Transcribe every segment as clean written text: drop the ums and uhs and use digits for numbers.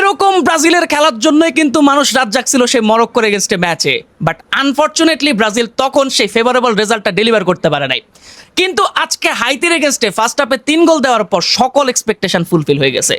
এরকম ব্রাজিলের খেলার জন্যই কিন্তু মানুষ রাত জাগছিল সেই মরক্কোর এগেনস্টে ম্যাচে, বাট আনফরচুনেটলি ব্রাজিল তখন সেই ফেভারেবল রেজাল্টটা ডেলিভার করতে পারে নাই। কিন্তু আজকে হাইতির এগেনস্টে ফার্স্ট হাফে 3 গোল দেওয়ার পর সকল এক্সপেকটেশন ফুলফিল হয়ে গেছে।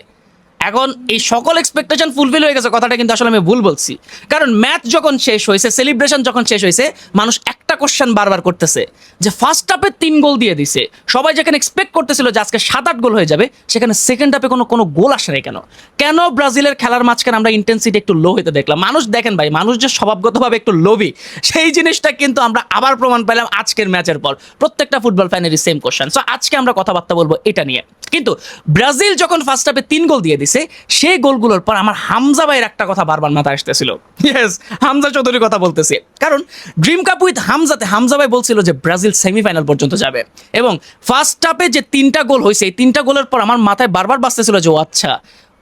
এখন এই সকল এক্সপেকটেশন ফুলফিল হয়ে গেছে কথাটা কিন্তু আসলে আমি ভুল বলছি, কারণ ম্যাচ যখন শেষ হয়েছে, সেলিব্রেশন যখন শেষ হয়েছে, মানুষ একটা কোশ্চেন বারবার করতেছে যে ফার্স্ট হাফে 3 গোল দিয়ে দিছে, সবাই যেখানে এক্সপেক্ট করতেছিল যে আজকে 7-8 গোল হয়ে যাবে, সেখানে সেকেন্ড হাফে কোনো গোল আসে নাই কেন? কেন ব্রাজিলের খেলার মাঝখানে আমরা ইন্টেন্সিটি একটু লো হইতে দেখলাম? মানুষ দেখেন ভাই, মানুষ যে স্বভাবগতভাবে একটু লোভী, সেই জিনিসটা কিন্তু আমরা আবার প্রমাণ পেলাম আজকের ম্যাচের পর। প্রত্যেকটা ফুটবল ফ্যানেরই সেম কোশ্চেন। সো আজকে আমরা কথাবার্তা বলবো এটা নিয়ে। কিন্তু ব্রাজিল যখন ফার্স্ট হাফে 3 গোল দিয়ে দিছে, সেই গোলগুলোর পর আমার হামজা ভাইয়ের একটা কথা বারবার মাথায় আসতেছিল। ইয়েস, হামজা চৌধুরীর কথা বলতেছি, কারণ ড্রিম কাপ উইথ হামজাতে হামজা ভাই বলছিল যে ব্রাজিল সেমিফাইনাল পর্যন্ত যাবে, এবং ফার্স্ট হাফে যে 3টা গোল হয়েছে, এই 3টা গোলের পর আমার মাথায় বারবার বাজতেছিল যে আচ্ছা,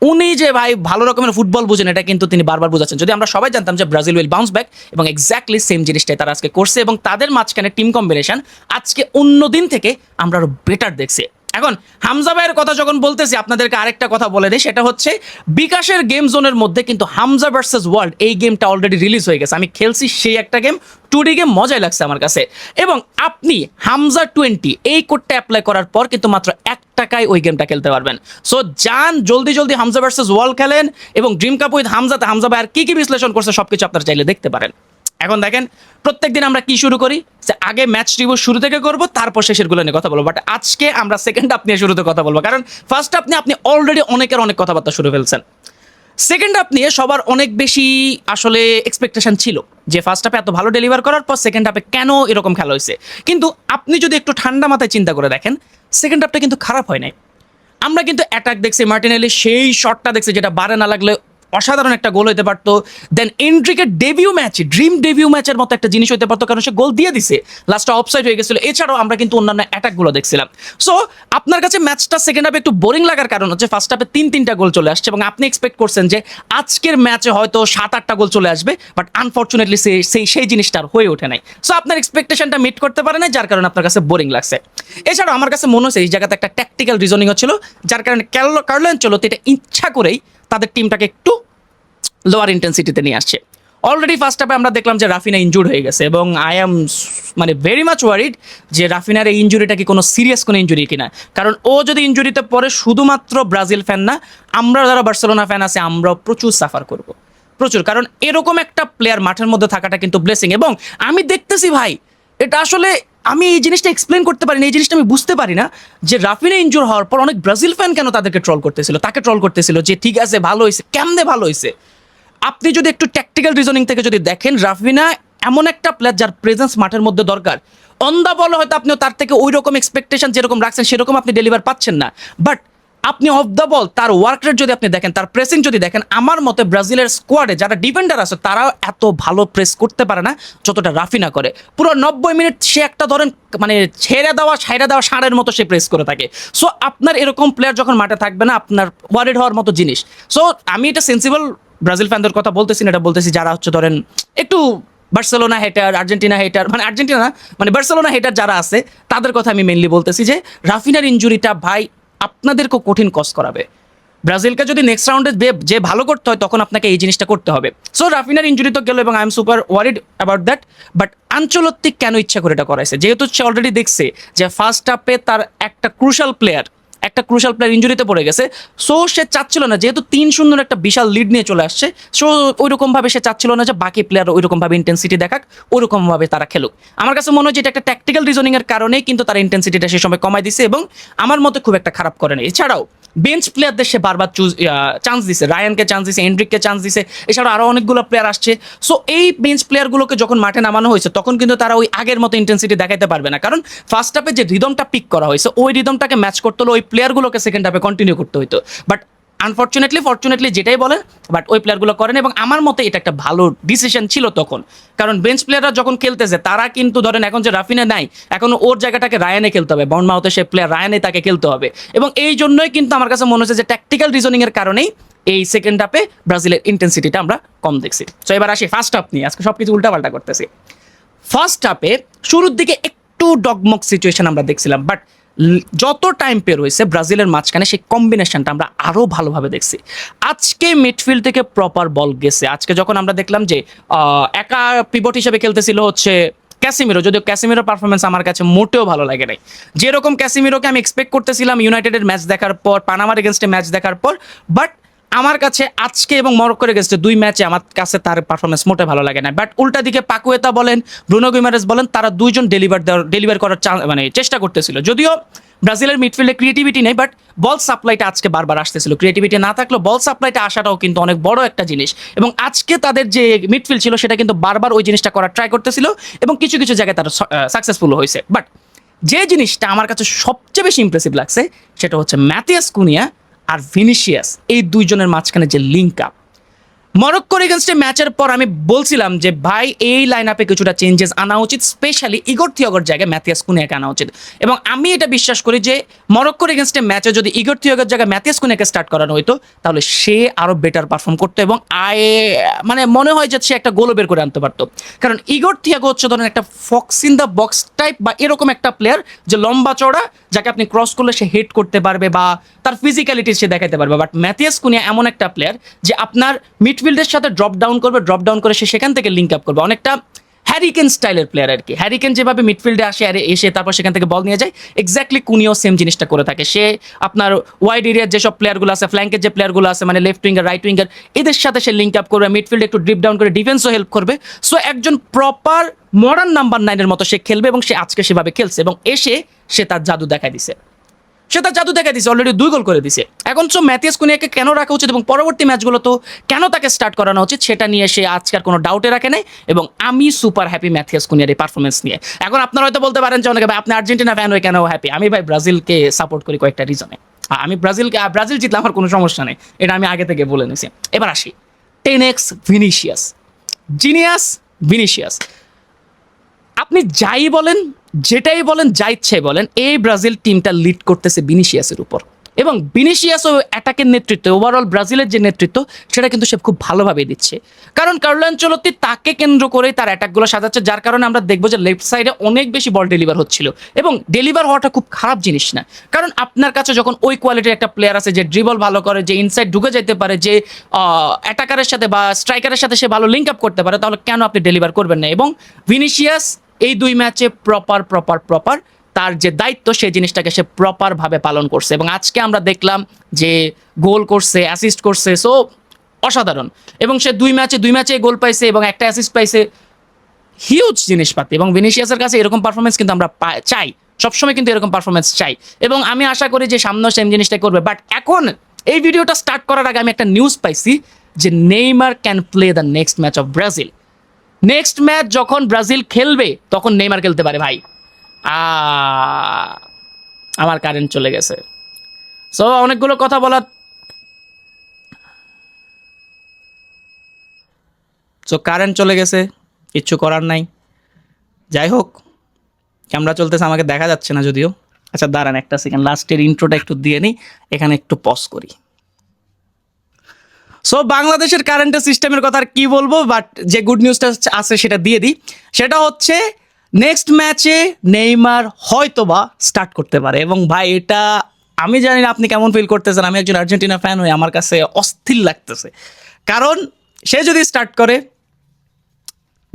উনি যে ভাই ভালো রকমের ফুটবল বুঝেন, এটা কিন্তু তিনি বারবার বুঝাচ্ছেন। যদি আমরা সবাই জানতাম যে ব্রাজিল উইল বাউন্স ব্যাক, এবং এক্স্যাক্টলি সেম জিনিসটাই তারা আজকে করছে, এবং তাদের মাঝখানে টিম কম্বিনেশন আজকে অন্য দিন থেকে আমরা আরো বেটার দেখছি। এখন হামজা ভাইয়ের কথা যখন বলতেছি, আপনাদেরকে আরেকটা কথা বলে দিই, সেটা হচ্ছে বিকাশের গেম জোনের মধ্যে কিন্তু হামজা ভার্সেস ওয়ার্ল্ড এই গেমটা অলরেডি রিলিজ হয়ে গেছে। আমি খেলছি সেই একটা গেম, 2D গেম, মজাই লাগছে আমার কাছে। এবং আপনি হামজা 20 এই কোডটা অ্যাপ্লাই করার পর কিন্তু মাত্র 1 টাকায় ওই গেমটা খেলতে পারবেন। সো যান জলদি জলদি হামজা ভার্সেস ওয়ার্ল্ড খেলেন, এবং ড্রিম কাপ উইথ হামজাতে হামজা ভাই আর কি কি বিশ্লেষণ করছে সবকিছু আপনারা চাইলে দেখতে পারেন। এখন দেখেন, প্রত্যেকদিন আমরা কি শুরু করি যে আগে ম্যাচ রিভিউ শুরু থেকে করবো, তারপর শেষের গুলো নিয়ে কথা বলবো। বাট আজকে আমরা সেকেন্ড হাফ নিয়ে শুরুতে কথা বলবো, কারণ ফার্স্ট হাফ নিয়ে আপনি অলরেডি অনেক কথাবার্তা শুরু ফেলছেন। সেকেন্ড হাফ নিয়ে সবার অনেক বেশি আসলে এক্সপেকটেশন ছিল যে ফার্স্ট হাফে এত ভালো ডেলিভার করার পর সেকেন্ড হাফে কেন এরকম খেলা হয়েছে। কিন্তু আপনি যদি একটু ঠান্ডা মাথায় চিন্তা করে দেখেন, সেকেন্ড হাফটা কিন্তু খারাপ হয় নাই। আমরা কিন্তু অ্যাটাক দেখছি, মার্টিনেলি সেই শটটা দেখছি যেটা বারে না লাগলে অসাধারণ একটা গোল হতে পারতো। দেন এন্ড্রিকের ডেবিউ ম্যাচ, ড্রিম ডেবিউ ম্যাচের মতো একটা জিনিস হতে পারতো, কারণ সে গোল দিয়ে দিছে, লাস্টটা অফসাইড হয়ে গেছিল। এছাড়াও আমরা কিন্তু অন্যান্য অ্যাটাকগুলো দেখছিলাম। সো আপনার কাছে ম্যাচটা সেকেন্ড হাফে একটু বোরিং লাগার কারণ হচ্ছে ফার্স্ট হাফে 3-3টা গোল চলে আসছে, এবং আপনি এক্সপেক্ট করছেন যে আজকের ম্যাচে হয়তো 7-8টা গোল চলে আসবে, বাট আনফর্চুনেটলি সেই জিনিসটা আর হয়ে ওঠে নাই। সো আপনার এক্সপেকটেশনটা মিট করতে পারে না, যার কারণে আপনার কাছে বোরিং লাগছে। এছাড়াও আমার কাছে মনে হচ্ছে এই জায়গাতে একটা ট্যাকটিক্যাল রিজনিংও ছিল, যার কারণে কার্লো আনচেলত্তি এটা ইচ্ছা করেই তাদের টিমটাকে একটু লোয়ার ইন্টেন্সিটিতে নিয়ে আসছে। অলরেডি ফার্স্ট হাফে আমরা দেখলাম যে রাফিনা ইনজুর্ড হয়ে গেছে, এবং I am very much worried যে রাফিনার এই ইনজুরিটা কি কোনো সিরিয়াস কোনো ইনজুরি কিনা। কারণ ও যদি ইনজুরিতে পড়ে, শুধুমাত্র ব্রাজিল ফ্যান না, আমরা যারা বার্সেলোনা ফ্যান আছে আমরাও প্রচুর সাফার করব, প্রচুর। কারণ এরকম একটা প্লেয়ার মাঠের মধ্যে থাকাটা কিন্তু ব্লেসিং। এবং আমি দেখতেছি ভাই, এটা আসলে আমি এই জিনিসটা এক্সপ্লেন করতে পারি না, এই জিনিসটা আমি বুঝতে পারি না যে রাফিনা ইনজুর হওয়ার পর অনেক ব্রাজিল ফ্যান কেন তাদেরকে ট্রল করতেছিল, তাকে ট্রল করতেছিল যে ঠিক আছে ভালো হয়েছে, কেমনে ভালো হয়েছে। আপনি যদি একটু ট্যাকটিক্যাল রিজনিং থেকে যদি দেখেন, রাফিনা এমন একটা প্লেয়ার যার প্রেজেন্স মাঠের মধ্যে দরকার। অন দ্য বল হয়তো আপনিও তার থেকে ওই রকম এক্সপেকটেশন যেরকম রাখছেন সেরকম আপনি ডেলিভার পাচ্ছেন না, বাট আপনি অফ দ্য বল তার ওয়ার্ক রেট যদি আপনি দেখেন, তার প্রেসিং যদি দেখেন, আমার মতে ব্রাজিলের স্কোয়াডে যারা ডিফেন্ডার আছে তারাও এত ভালো প্রেস করতে পারে না যতটা রাফিনা করে। পুরো 90 মিনিট সে একটা ধরেন ছেড়ে দেওয়া ষাঁড়ের মতো সে প্রেস করে থাকে। সো আপনার এরকম প্লেয়ার যখন মাঠে থাকবে না, আপনার ওয়ারিড হওয়ার মতো জিনিস। সো আমি এটা সেন্সিবল ব্রাজিল ফ্যানদের কথা বলতেছি না, এটা বলতেছি যারা হচ্ছে ধরেন একটু বার্সেলোনা হেটার, আর্জেন্টিনা হেটার, আর্জেন্টিনা না, বার্সেলোনা হেটার যারা আছে তাদের কথা আমি মেনলি বলতেছি যে রাফিনার ইনজুরিটা ভাই আপনাদেরকেও কঠিন কষ্ট করাবে। ব্রাজিলকে যদি নেক্সট রাউন্ডে যে ভালো করতে হয়, তখন আপনাকে এই জিনিসটা করতে হবে। সো রাফিনার ইনজুরি তো গেল, এবং I am super worried about that. But Ancelotti কেন ইচ্ছা করে এটা করাইছে? যেহেতু সে অলরেডি দেখছে যে ফার্স্ট হাফে তার একটা ক্রুশাল প্লেয়ার ইনজুরিতে পড়ে গেছে। সো সে চাচ্ছিল না, যেহেতু 3-0 একটা বিশাল লিড নিয়ে চলে আসছে, সো ওইরকমভাবে সে চাচ্ছিল না যে বাকি প্লেয়ার ওইরকমভাবে ইন্টেন্সিটি দেখাক, ওইরকমভাবে তারা খেলুক। আমার কাছে মনে হয় যে এটা একটা ট্যাকটিক্যাল রিজনিংয়ের কারণেই কিন্তু তারা ইন্টেন্সিটিটা সে সময় কমাই দিছে, এবং আমার মতে খুব একটা খারাপ করে না। এছাড়াও বেঞ্চ প্লেয়ারদের সে বারবার চান্স দিছে, রায়ানকে চান্স দিছে, এন্ড্রিককে চান্স দিছে, এছাড়াও আরও অনেকগুলো প্লেয়ার আসছে। সো এই বেঞ্চ প্লেয়ারগুলোকে যখন মাঠে নামানো হয়েছে, তখন কিন্তু তারা ওই আগের মতো ইন্টেন্সিটি দেখাতে পারবে না, কারণ ফার্স্ট হাফে যে রিদমটা পিক করা হয়েছে, ওই রিদমটাকে ম্যাচ করতে হলে ওই প্লেয়ারগুলোকে সেকেন্ড হাফে কন্টিনিউ করতে হইতো। বাট ফর্চুনেটলি যেটাই বলেন, বাট ওই প্লেয়ারগুলো করেন, এবং আমার মতে এটা একটা ভালো ডিসিশন ছিল তখন। কারণ বেঞ্চ প্লেয়াররা যখন খেলতেছে, তারা কিন্তু ধরেন এখন যে রাফিনা নাই, এখন ওর জায়গাটাকে রায়ানে খেলতে হবে, বাউন্ডমাউথে সে প্লেয়ার রায়ানে তাকে খেলতে হবে। এবং এই জন্যই কিন্তু আমার কাছে মনে হচ্ছে যে ট্যাকটিক্যাল রিজনিংয়ের কারণেই এই সেকেন্ড হাফে ব্রাজিলের ইন্টেন্সিটিটা আমরা কম দেখছি। তো এবার আসি ফার্স্ট হাফ নিয়ে, আজকে সব কিছু উল্টাপাল্টা করতেছি। ফার্স্ট হাফে শুরুর দিকে একটু ডগমগ সিচুয়েশন আমরা দেখছিলাম, বাট যত টাইম পের হয়েছে ব্রাজিলের মাঝখানে সেই কম্বিনেশনটা আমরা আরও ভালোভাবে দেখছি। আজকে মিডফিল্ড থেকে প্রপার বল গেছে। আজকে যখন আমরা দেখলাম যে একা পিভট হিসেবে খেলতেছিল হচ্ছে ক্যাসিমিরো, যদিও ক্যাসিমিরোর পারফরমেন্স আমার কাছে মোটেও ভালো লাগে নাই। যেরকম ক্যাসিমিরোকে আমি এক্সপেক্ট করতেছিলাম ইউনাইটেডের ম্যাচ দেখার পর, পানামার এগেনস্টে ম্যাচ দেখার পর, বাট আমার কাছে আজকে এবং মরক্কোর এগেনস্টে দুই ম্যাচে আমার কাছে তার পারফরমেন্স মোটে ভালো লাগে না। বাট উল্টা দিকে পাকুয়েতা বলেন, ব্রুনো গুইমারেস বলেন, তারা দুইজন ডেলিভার করার মানে চেষ্টা করতেছিল। যদিও ব্রাজিলের মিডফিল্ডে ক্রিয়েটিভিটি নেই, বাট বল সাপ্লাইটা আজকে বারবার আসতেছিল। ক্রিয়েটিভিটি না থাকলেও বল সাপ্লাইটা আসাটাও কিন্তু অনেক বড় একটা জিনিস, এবং আজকে তাদের যে মিডফিল্ড ছিল সেটা কিন্তু বারবার ওই জিনিসটা করার ট্রাই করতেছিল এবং কিছু কিছু জায়গায় তারা সাকসেসফুল হয়েছে। বাট যে জিনিসটা আমার কাছে সবচেয়ে বেশি ইমপ্রেসিভ লাগছে সেটা হচ্ছে ম্যাথিয়াস কুনিয়া আর ভিনিসিয়াস, এই দুইজনের মাঝখানে যে লিঙ্ক আপ। মরক্কোর এগেনস্টে ম্যাচের পর আমি বলছিলাম যে ভাই এই লাইন আপে কিছুটা চেঞ্জেস আনা উচিত, স্পেশালি ইগর থিয়োগোর জায়গায় ম্যাথিয়াস কুনিয়াকে আনা উচিত। এবং আমি এটা বিশ্বাস করি যে মরক্কোর এগেনস্টে ম্যাচে যদি ইগর থিয়োগোর জায়গায় ম্যাথিয়াস কুনিয়াকে স্টার্ট করানো হতো তাহলে সে আরও বেটার পারফর্ম করতো, এবং মানে মনে হয় যে সে একটা গোলও বের করে আনতে পারতো। কারণ ইগর থিয়াগো হচ্ছে ধরেন একটা Fox in the box type বা এরকম একটা প্লেয়ার যে লম্বা চড়া, যাকে আপনি ক্রস করলে সে হিট করতে পারবে বা তার ফিজিক্যালিটি সে দেখাতে পারবে। বাট ম্যাথিয়াস কুনিয়া এমন একটা প্লেয়ার যে আপনার মিডফিল্ডের সাথে ড্রপ ডাউন করবে, ড্রপ ডাউন করে সে সেখান থেকে লিঙ্ক আপ করবে। অনেকটা হ্যারিকেন স্টাইলের প্লেয়ার আর কি। হ্যারিকেন যেভাবে মিডফিল্ডে আসে আর এসে তারপর সেখান থেকে বল নিয়ে যায়, এক্স্যাক্টলি কুনিও সেম জিনিসটা করে থাকে। সে আপনার ওয়াইড এরিয়ার যেসব প্লেয়ারগুলো আছে, ফ্ল্যাঙ্কের যে প্লেয়ারগুলো আছে, মানে লেফট উইঙ্গার, রাইট উইঙ্গার, এদের সাথে সে লিঙ্ক আপ করবে, মিডফিল্ডে একটু ড্রিপ ডাউন করে ডিফেন্সও হেল্প করবে। সো একজন প্রপার মডার্ন নাম্বার 9-এর মতো সে খেলবে, এবং সে আজকে সেভাবে খেলছে এবং এসে সে তার জাদু দেখায় দিছে। অলরেডি 2 গোল করে দিছে। এখন সো ম্যাথিয়াস কুনিয়াকে কেন রাখা উচিত এবং পরবর্তী ম্যাচগুলো তো কেন তাকে স্টার্ট করানো উচিত সেটা নিয়ে সে আজকে আর কোনো ডাউটে রাখে নাই, এবং আমি সুপার হ্যাপি ম্যাথিয়াস কুনিয়ার এই পারফরমেন্স নিয়ে। এখন আপনারা হয়তো বলতে পারেন যে অনেকে ভাই আপনি আর্জেন্টিনা ফ্যান হয়ে কেন হ্যাপি? আমি ভাই ব্রাজিলকে সাপোর্ট করি কয়েকটা রিজনে। আমি ব্রাজিল জিতলে আমার কোনো সমস্যা নেই, এটা আমি আগে থেকে বলে নিয়েছি। এবার আসি 10x ভিনিসিয়াস, জিনিয়াস ভিনিসিয়াস। আপনি যাই বলেন, যেটাই বলেন, যা ইচ্ছে বলেন, এই ব্রাজিল টিমটা লিড করতেছে ভিনিসিয়াসের উপর, এবং ভিনিসিয়াস ও অ্যাটাকের নেতৃত্ব, ওভারঅল ব্রাজিলের যে নেতৃত্ব সেটা কিন্তু সে খুব ভালোভাবে দিচ্ছে। কারণ কার্লো আনচেলত্তি তাকে কেন্দ্র করেই তার অ্যাটাকগুলো সাজাচ্ছে, যার কারণে আমরা দেখবো যে লেফট সাইডে অনেক বেশি বল ডেলিভার হচ্ছিল, এবং ডেলিভার হওয়াটা খুব খারাপ জিনিস না। কারণ আপনার কাছে যখন ওই কোয়ালিটির একটা প্লেয়ার আছে যে ড্রিবল ভালো করে, যে ইনসাইড ঢুকে যেতে পারে, যে অ্যাটাকারের সাথে বা স্ট্রাইকারের সাথে সে ভালো লিঙ্ক আপ করতে পারে, তাহলে কেন আপনি ডেলিভার করবেন না? এবং ভিনিসিয়াস এই 2 ম্যাচে প্রপার তার যে দায়িত্ব সেই জিনিসটাকে সে প্রপারভাবে পালন করছে, এবং আজকে আমরা দেখলাম যে গোল করছে, অ্যাসিস্ট করছে, সো অসাধারণ। এবং সে 2 ম্যাচে গোল পাইছে এবং একটা অ্যাসিস্ট পাইছে, হিউজ জিনিসপাতি। এবং ভিনিসিয়াসের কাছে এরকম পারফরমেন্স কিন্তু আমরা চাই, সবসময় কিন্তু এরকম পারফরমেন্স চাই, এবং আমি আশা করি যে সামনেও সেম জিনিসটা করবে। বাট এখন এই ভিডিওটা স্টার্ট করার আগে আমি একটা নিউজ পাইছি যে Neymar can play the next match of Brazil. Next match যখন ব্রাজিল খেলবে তখন নেইমার খেলতে পারে ভাই। আমার কারেন্ট চলে গেছে, সো অনেকগুলো কথা বলার, সো কারেন্ট চলে গেছে, কিচ্ছু করার নাই। যাই হোক, ক্যামেরা চলতেছে, আমাকে দেখা যাচ্ছে না যদিও। আচ্ছা দাঁড়ান একটা সেকেন্ড, লাস্টের ইন্ট্রোটা একটু দিয়ে নিই, এখানে একটু পজ করি। সো বাংলাদেশের কারেন্টের সিস্টেমের কথা আর কি বলবো, বাট যে গুড নিউজটা আছে সেটা দিয়ে দিই। সেটা হচ্ছে নেক্সট ম্যাচে নেইমার হয়তোবা স্টার্ট করতে পারে, এবং ভাই এটা আমি জানি না আপনি কেমন ফিল করতেছেন, আমি একজন আর্জেন্টিনা ফ্যান হয়ে আমার কাছে অস্থির লাগতেছে। কারণ সে যদি স্টার্ট করে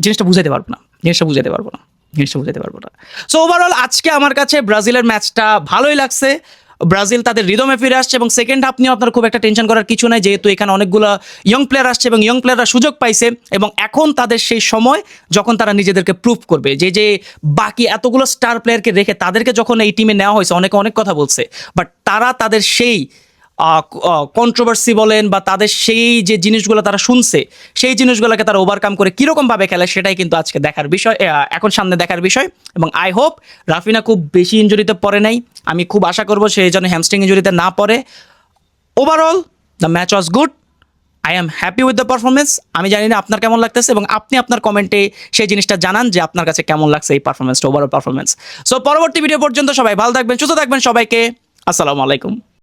জিনিসটা বুঝাইতে পারবো না। সো ওভারঅল আজকে আমার কাছে ব্রাজিলের ম্যাচটা ভালোই লাগছে। ব্রাজিল তাদের রিদমে ফিরে আসছে, এবং সেকেন্ড হাফ নিয়ে আপনার খুব একটা টেনশন করার কিছু নাই, যেহেতু এখানে অনেকগুলো ইয়ং প্লেয়ার আসছে এবং ইয়ং প্লেয়াররা সুযোগ পাইছে, এবং এখন তাদের সেই সময় যখন তারা নিজেদেরকে প্রুভ করবে। যে বাকি এতগুলো স্টার প্লেয়ারকে রেখে তাদেরকে যখন এই টিমে নেওয়া হয়েছে, অনেকে অনেক কথা বলছে, বাট তারা তাদের সেই কন্ট্রোভার্সি বলেন বা তাদের সেই যে জিনিসগুলো তারা শুনছে, সেই জিনিসগুলোকে তারা ওভারকাম করে কীরকমভাবে খেলে সেটাই কিন্তু আজকে দেখার বিষয়, এখন সামনে দেখার বিষয়। এবং আই হোপ রাফিনা খুব বেশি ইনজুরিতে পড়ে নাই, আমি খুব আশা করবো সে যেন হ্যামস্ট্রিং ইনজুরিতে না পড়ে। Overall the match was good, I am happy with the performance. আমি জানি না আপনার কেমন লাগতেছে, এবং আপনি আপনার কমেন্টে সেই জিনিসটা জানান যে আপনার কাছে কেমন লাগছে এই পারফরমেন্সটা, ওভারঅল পারফরমেন্স। সো পরবর্তী ভিডিও পর্যন্ত সবাই ভালো থাকবেন, সুস্থ থাকবেন, সবাইকে আসসালামু আলাইকুম।